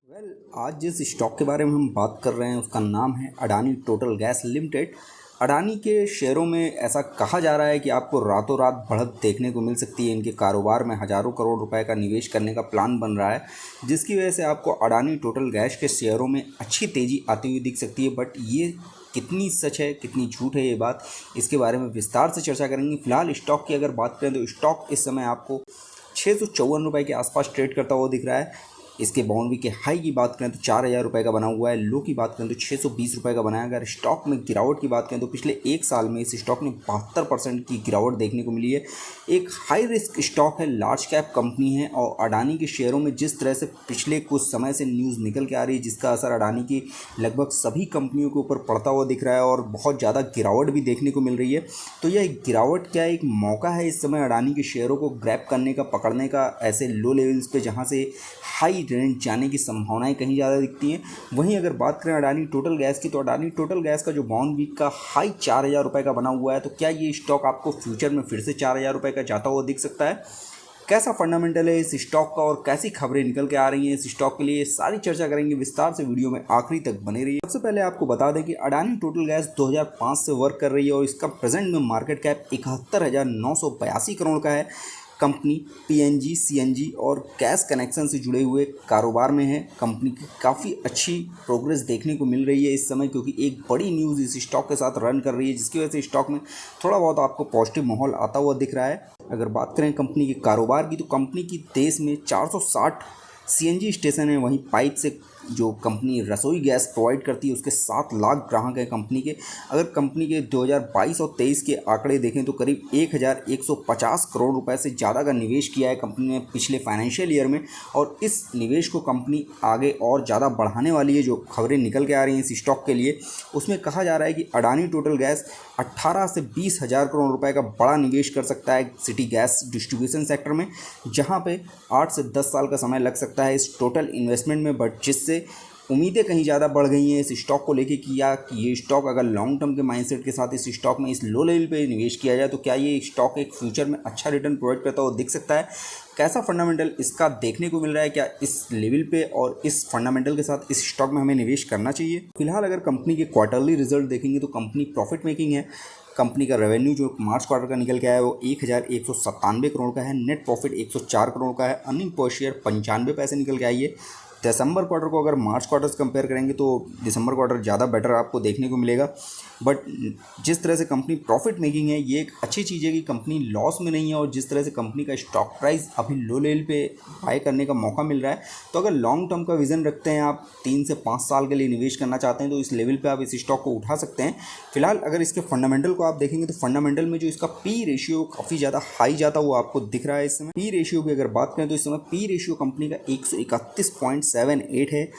आज जिस स्टॉक के बारे में हम बात कर रहे हैं उसका नाम है Adani total gas limited. Adani के शेयरों में ऐसा कहा जा रहा है कि आपको रातों रात बढ़त देखने को मिल सकती है। इनके कारोबार में हज़ारों करोड़ रुपए का निवेश करने का प्लान बन रहा है, जिसकी वजह से आपको अडानी टोटल गैस के शेयरों में अच्छी तेज़ी आती हुई दिख सकती है। बट ये कितनी सच है कितनी झूठ है ये बात, इसके बारे में विस्तार से चर्चा करेंगे। फिलहाल स्टॉक की अगर बात करें तो स्टॉक इस समय आपको 654 रुपये के आसपास ट्रेड करता हुआ दिख रहा है। इसके बाउंड्री के हाई की बात करें तो 4000 रुपये का बना हुआ है, लो की बात करें तो 620 रुपये का बनाया। अगर स्टॉक में गिरावट की बात करें तो पिछले एक साल में इस स्टॉक ने 72% की गिरावट देखने को मिली है। एक हाई रिस्क स्टॉक है, लार्ज कैप कंपनी है और अडानी के शेयरों में जिस तरह से पिछले कुछ समय से न्यूज़ निकल के आ रही है, जिसका असर अडानी की लगभग सभी कंपनियों के ऊपर पड़ता हुआ दिख रहा है और बहुत ज़्यादा गिरावट भी देखने को मिल रही है। तो यह गिरावट क्या एक मौका है इस समय अडानी के शेयरों को ग्रैब करने का, पकड़ने का, ऐसे लो लेवल्स पे जहाँ से हाई रेंज जाने की संभावनाएं कहीं ज़्यादा दिखती हैं। वहीं अगर बात करें अडानी टोटल गैस की, तो अडानी टोटल गैस का जो बाउंड वीक का हाई 4000 रुपये का बना हुआ है, तो क्या ये स्टॉक आपको फ्यूचर में फिर से 4000 रुपये का जाता हुआ दिख सकता है? कैसा फंडामेंटल है इस स्टॉक का और कैसी खबरें निकल के आ रही हैं इस स्टॉक के लिए, सारी चर्चा करेंगे विस्तार से। वीडियो में आखिरी तक बने रहिए। सबसे पहले आपको बता दें कि अडानी टोटल गैस 2005 से वर्क कर रही है और इसका प्रेजेंट में मार्केट कैप 71,982 करोड़ का है। कंपनी पीएनजी, सीएनजी और गैस कनेक्शन से जुड़े हुए कारोबार में है। कंपनी की काफ़ी अच्छी प्रोग्रेस देखने को मिल रही है इस समय, क्योंकि एक बड़ी न्यूज़ इस स्टॉक के साथ रन कर रही है, जिसकी वजह से स्टॉक में थोड़ा बहुत आपको पॉजिटिव माहौल आता हुआ दिख रहा है। अगर बात करें कंपनी के कारोबार की, तो कंपनी की देश में 460 सीएनजी स्टेशन है। वहीं पाइप से जो कंपनी रसोई गैस प्रोवाइड करती है उसके 7 लाख ग्राहक हैं कंपनी के। अगर कंपनी के 2022 और 23 के आंकड़े देखें तो करीब 1150 करोड़ रुपए से ज़्यादा का निवेश किया है कंपनी ने पिछले फाइनेंशियल ईयर में, और इस निवेश को कंपनी आगे और ज़्यादा बढ़ाने वाली है। जो खबरें निकल के आ रही हैं इस स्टॉक के लिए, उसमें कहा जा रहा है कि अडानी टोटल गैस 18 से 20 हज़ार करोड़ रुपए का बड़ा निवेश कर सकता है सिटी गैस डिस्ट्रीब्यूशन सेक्टर में, जहां पे 8 से 10 साल का समय लग सकता है इस टोटल इन्वेस्टमेंट में। बट जिससे उम्मीदें कहीं ज़्यादा बढ़ गई हैं इस स्टॉक को लेके कि ये स्टॉक अगर लॉन्ग टर्म के माइंडसेट के साथ इस स्टॉक में इस लो लेवल पे निवेश किया जाए तो क्या ये स्टॉक एक फ्यूचर में अच्छा रिटर्न प्रोवाइड करता हुआ दिख सकता है? कैसा फंडामेंटल इसका देखने को मिल रहा है? क्या इस लेवल पे और इस फंडामेंटल के साथ इस स्टॉक में हमें निवेश करना चाहिए? फिलहाल अगर कंपनी के क्वार्टरली रिजल्ट देखेंगे तो कंपनी प्रॉफिट मेकिंग है। कंपनी का रेवेन्यू जो मार्च क्वार्टर का निकल के आया है वो 1197 करोड़ का है। नेट प्रॉफिट 104 करोड़ का है। अर्निंग पर शेयर 95 पैसे निकल के आई है। दिसंबर क्वार्टर को अगर मार्च क्वार्टर से कंपेयर करेंगे तो दिसंबर क्वार्टर ज़्यादा बेटर आपको देखने को मिलेगा। बट जिस तरह से कंपनी प्रॉफिट मेकिंग है ये एक अच्छी चीज़ है कि कंपनी लॉस में नहीं है, और जिस तरह से कंपनी का स्टॉक प्राइस अभी लो लेवल पे बाय करने का मौका मिल रहा है, तो अगर लॉन्ग टर्म का विजन रखते हैं, आप 3 से 5 साल के लिए निवेश करना चाहते हैं, तो इस लेवल पे आप इस स्टॉक को उठा सकते हैं। फिलहाल अगर इसके फंडामेंटल को आप देखेंगे तो फंडामेंटल में जो इसका पी रेशियो काफ़ी ज़्यादा हाई जाता हुआ आपको दिख रहा है इस समय। पी रेशियो की अगर बात करें तो इस समय पी रेशियो कंपनी का 131.78 है,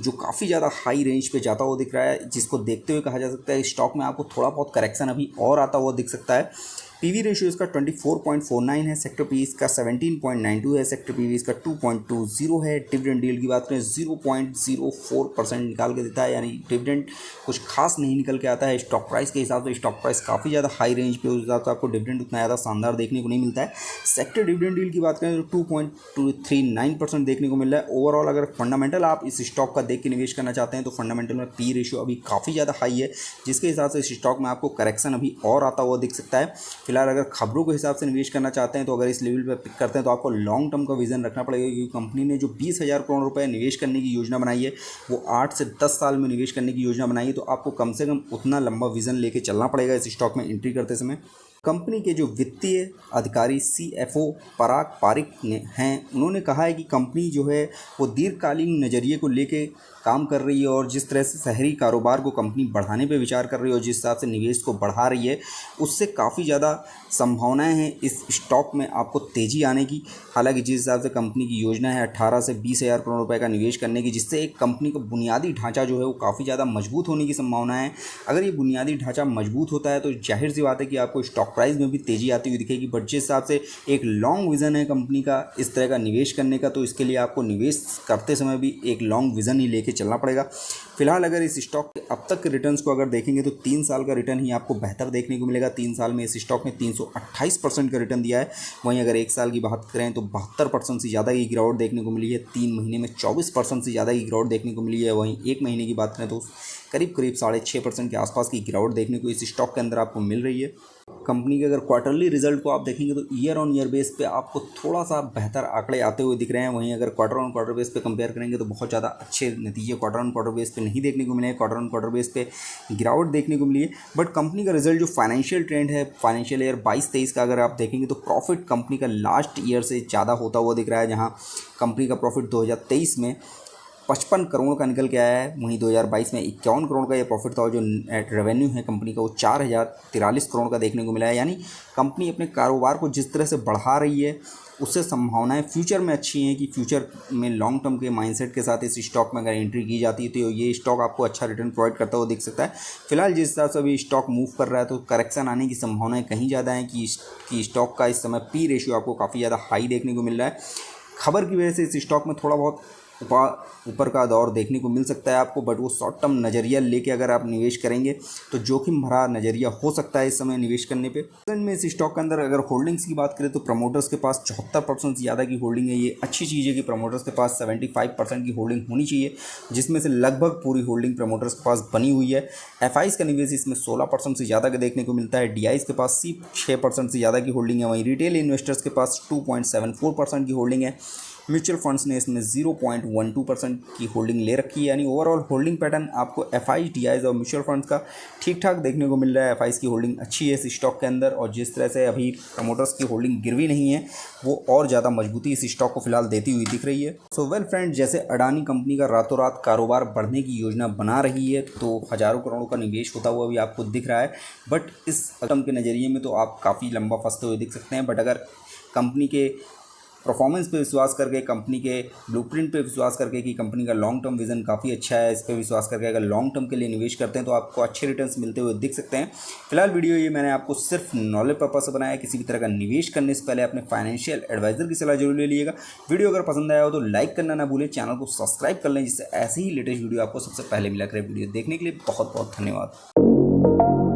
जो काफ़ी ज़्यादा हाई रेंज पे जाता हुआ दिख रहा है, जिसको देखते हुए कहा जा सकता है स्टॉक में आपको थोड़ा बहुत करेक्शन अभी और आता हुआ दिख सकता है। पीवी रेशियो इसका 24.49 है। सेक्टर पी इसका 17.92 है। सेक्टर पीवी इसका 2.20 है। डिविडेंड डील की बात करें 0.04% निकाल के देता है, यानी डिविडेंड कुछ खास नहीं निकल के आता है। स्टॉक प्राइस के हिसाब से स्टॉक प्राइस काफ़ी ज़्यादा हाई रेंज पे, उस हिसाब से आपको डिविडेंड उतना ज़्यादा शानदार देखने को नहीं मिलता है। सेक्टर डिविडेंड डील की बात करें तो 2.239% देखने को मिल रहा है। ओवरऑल अगर फंडामेंटल आप इस स्टॉक का देख के निवेश करना चाहते हैं तो फंडामेंटल में पी रेशियो अभी काफ़ी ज़्यादा हाई है, जिसके हिसाब से इस स्टॉक में आपको करेक्शन अभी और आता हुआ दिख सकता है। फिलहाल अगर खबरों के हिसाब से निवेश करना चाहते हैं तो अगर इस लेवल पर पिक करते हैं तो आपको लॉन्ग टर्म का विजन रखना पड़ेगा, क्योंकि कंपनी ने जो 20,000 करोड़ रुपए निवेश करने की योजना बनाई है वो 8 से 10 साल में निवेश करने की योजना बनाई है, तो आपको कम से कम उतना लंबा विजन लेके चलना पड़ेगा इस स्टॉक में एंट्री करते समय। कंपनी के जो वित्तीय अधिकारी सीएफओ पराग पारिक ने हैं, उन्होंने कहा है कि कंपनी जो है वो दीर्घकालीन नज़रिए को लेके काम कर रही है, और जिस तरह से शहरी कारोबार को कंपनी बढ़ाने पे विचार कर रही है और जिस हिसाब से निवेश को बढ़ा रही है, उससे काफ़ी ज़्यादा संभावनाएं हैं इस स्टॉक में आपको तेज़ी आने की। हालांकि जिस हिसाब से कंपनी की योजना है 18 से 20 हज़ार करोड़ रुपए का निवेश करने की, जिससे एक कंपनी का बुनियादी ढांचा जो है वो काफ़ी ज़्यादा मजबूत होने की संभावना है। अगर ये बुनियादी ढांचा मजबूत होता है तो जाहिर सी बात है कि आपको स्टॉक प्राइस में भी तेज़ी आती हुई दिखेगी। बट जिस हिसाब से एक लॉन्ग विज़न है कंपनी का इस तरह का निवेश करने का, तो इसके लिए आपको निवेश करते समय भी एक लॉन्ग विज़न ही लेके चलना पड़ेगा। फिलहाल अगर इस स्टॉक के अब तक के रिटर्न्स को अगर देखेंगे तो 3 साल का रिटर्न ही आपको बेहतर देखने को मिलेगा। 3 साल में इस स्टॉक ने 328% का रिटर्न दिया है। वहीं अगर 1 साल की बात करें तो 72% से ज़्यादा की गिरावट देखने को मिली है। 3 महीने में 24% से ज़्यादा की गिरावट देखने को मिली है। वहीं 1 महीने की बात करें तो करीब 6.5% के आसपास की गिरावट देखने को इस स्टॉक के अंदर आपको मिल रही है। कंपनी के अगर क्वार्टरली रिजल्ट को आप देखेंगे तो ईयर ऑन ईयर बेस पे आपको थोड़ा सा बेहतर आंकड़े आते हुए दिख रहे हैं। वहीं अगर क्वार्टर ऑन क्वार्टर बेस पे कंपेयर करेंगे तो बहुत ज़्यादा अच्छे नतीजे क्वार्टर ऑन क्वार्टर बेस पे नहीं देखने को मिले हैं। क्वार्टर ऑन क्वार्टर बेस पे गिरावट देखने को मिली है। बट कंपनी का रिजल्ट जो फाइनेंशियल ट्रेंड है फाइनेंशियल ईयर 22-23 का अगर आप देखेंगे तो प्रॉफिट कंपनी का लास्ट ईयर से ज़्यादा होता हुआ दिख रहा है। जहाँ कंपनी का प्रॉफिट 2023 में 55 करोड़ का निकल के आया है। वहीं 2022 में 51 करोड़ का ये प्रॉफिट था और जो रेवेन्यू है कंपनी का वो 4043 करोड़ का देखने को मिला है। यानी कंपनी अपने कारोबार को जिस तरह से बढ़ा रही है उससे संभावनाएं फ्यूचर में अच्छी हैं कि फ्यूचर में लॉन्ग टर्म के माइंडसेट के साथ इस स्टॉक में अगर एंट्री की जाती है तो ये स्टॉक आपको अच्छा रिटर्न प्रोवाइड करता हुआ दिख सकता है। फिलहाल जिस हिसाब से अभी स्टॉक मूव कर रहा है तो करेक्शन आने की संभावनाएं कहीं ज़्यादा हैं कि स्टॉक का इस समय पी रेशियो आपको काफ़ी ज़्यादा हाई देखने को मिल रहा है। खबर की वजह से इस स्टॉक में थोड़ा बहुत ऊपर का दौर देखने को मिल सकता है आपको। बट वो शॉर्ट टर्म नज़रिया लेके अगर आप निवेश करेंगे तो जोखिम भरा नज़रिया हो सकता है इस समय निवेश करने पे। में इस स्टॉक के अंदर अगर होल्डिंग्स की बात करें तो प्रमोटर्स के पास 74% से ज़्यादा की होल्डिंग है। ये अच्छी चीज़ है कि प्रमोटर्स के पास 75% की होल्डिंग होनी चाहिए, जिसमें से लगभग पूरी होल्डिंग प्रमोटर्स के पास बनी हुई है। एफआईज का निवेश इसमें 16% से ज़्यादा का देखने को मिलता है। डीआईज के पास सिर्फ 6% से ज़्यादा की होल्डिंग है। वहीं रिटेल इन्वेस्टर्स के पास 2.74% की होल्डिंग है। म्यूचुअल फंड्स ने इसमें 0.12% की होल्डिंग ले रखी है। यानी ओवरऑल होल्डिंग पैटर्न आपको एफआईज, डीआईज और म्यूचुअल फंड्स का ठीक ठाक देखने को मिल रहा है। एफआईज की होल्डिंग अच्छी है इस स्टॉक के अंदर और जिस तरह से अभी प्रमोटर्स की होल्डिंग गिरवी नहीं है वो और ज़्यादा मजबूती इस स्टॉक को फिलहाल देती हुई दिख रही है। सो वेल फ्रेंड, जैसे अडानी कंपनी का रातों रात कारोबार बढ़ने की योजना बना रही है तो हज़ारों करोड़ों का निवेश होता हुआ भी आपको दिख रहा है। बट इस रकम के नज़रिए में तो आप काफ़ी लंबा फंसते हुए दिख सकते हैं। बट अगर कंपनी के परफॉर्मेंस पे विश्वास करके, कंपनी के ब्लूप्रिंट पे विश्वास करके कि कंपनी का लॉन्ग टर्म विजन काफ़ी अच्छा है, इस पे विश्वास करके अगर लॉन्ग टर्म के लिए निवेश करते हैं तो आपको अच्छे रिटर्न्स मिलते हुए दिख सकते हैं। फिलहाल वीडियो ये मैंने आपको सिर्फ नॉलेज पर्पस से बनाया है। किसी भी तरह का निवेश करने से पहले अपने फाइनेंशियल एडवाइजर की सलाह जरूर ले लीजिएगा। वीडियो अगर पसंद आया हो तो लाइक करना ना भूलें, चैनल को सब्सक्राइब कर लें जिससे ऐसी ही लेटेस्ट वीडियो आपको सबसे पहले मिला करे। वीडियो देखने के लिए बहुत बहुत धन्यवाद।